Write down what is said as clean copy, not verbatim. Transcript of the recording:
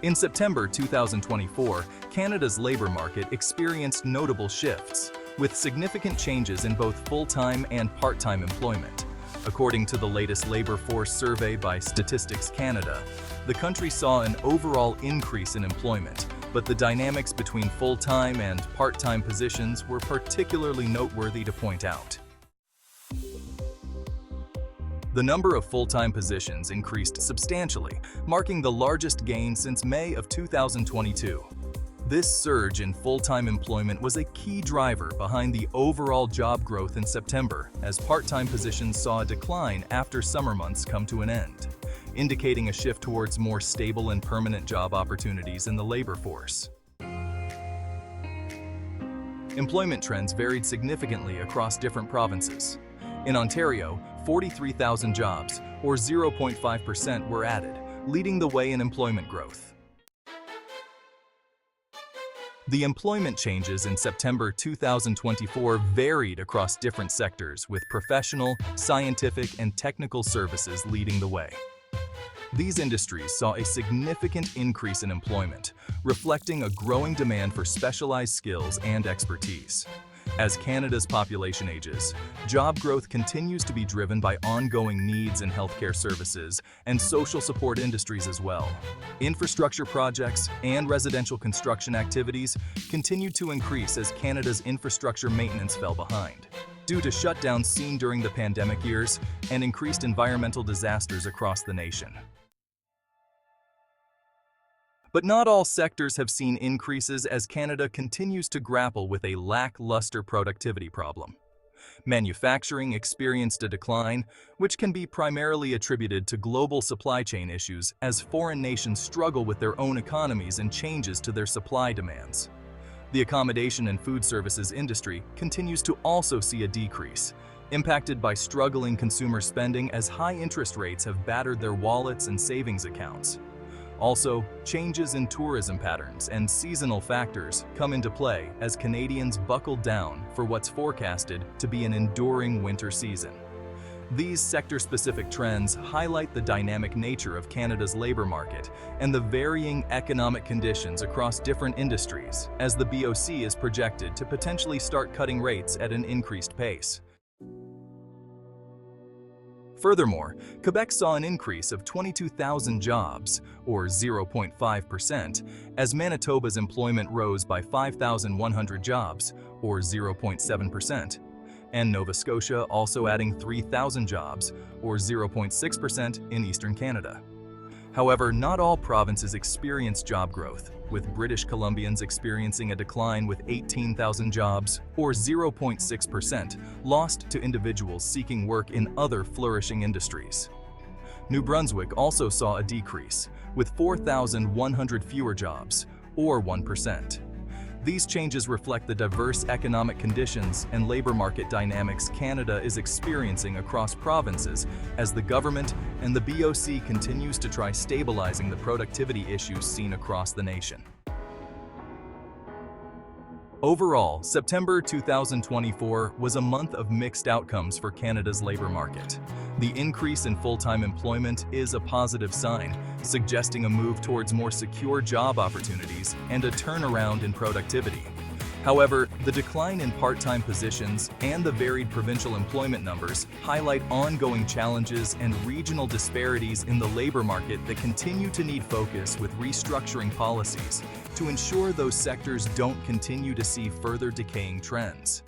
In September 2024, Canada's labor market experienced notable shifts, with significant changes in both full-time and part-time employment. According to the latest labor force survey by Statistics Canada, the country saw an overall increase in employment, but the dynamics between full-time and part-time positions were particularly noteworthy to point out. The number of full-time positions increased substantially, marking the largest gain since May of 2022. This surge in full-time employment was a key driver behind the overall job growth in September, as part-time positions saw a decline after summer months come to an end, indicating a shift towards more stable and permanent job opportunities in the labor force. Employment trends varied significantly across different provinces. In Ontario, 43,000 jobs, or 0.5%, were added, leading the way in employment growth. The employment changes in September 2024 varied across different sectors, with professional, scientific, and technical services leading the way. These industries saw a significant increase in employment, reflecting a growing demand for specialized skills and expertise. As Canada's population ages, job growth continues to be driven by ongoing needs in healthcare services and social support industries as well. Infrastructure projects and residential construction activities continued to increase as Canada's infrastructure maintenance fell behind, due to shutdowns seen during the pandemic years and increased environmental disasters across the nation. But not all sectors have seen increases as Canada continues to grapple with a lackluster productivity problem. Manufacturing experienced a decline, which can be primarily attributed to global supply chain issues as foreign nations struggle with their own economies and changes to their supply demands. The accommodation and food services industry continues to also see a decrease, impacted by struggling consumer spending as high interest rates have battered their wallets and savings accounts. Also, changes in tourism patterns and seasonal factors come into play as Canadians buckle down for what's forecasted to be an enduring winter season. These sector-specific trends highlight the dynamic nature of Canada's labor market and the varying economic conditions across different industries, as the BOC is projected to potentially start cutting rates at an increased pace. Furthermore, Quebec saw an increase of 22,000 jobs, or 0.5%, as Manitoba's employment rose by 5,100 jobs, or 0.7%, and Nova Scotia also adding 3,000 jobs, or 0.6%, in Eastern Canada. However, not all provinces experienced job growth, with British Columbians experiencing a decline with 18,000 jobs, or 0.6%, lost to individuals seeking work in other flourishing industries. New Brunswick also saw a decrease, with 4,100 fewer jobs, or 1%. These changes reflect the diverse economic conditions and labor market dynamics Canada is experiencing across provinces as the government and the BOC continues to try stabilizing the productivity issues seen across the nation. Overall, September 2024 was a month of mixed outcomes for Canada's labor market. The increase in full-time employment is a positive sign, suggesting a move towards more secure job opportunities and a turnaround in productivity. However, the decline in part-time positions and the varied provincial employment numbers highlight ongoing challenges and regional disparities in the labor market that continue to need focus with restructuring policies to ensure those sectors don't continue to see further decaying trends.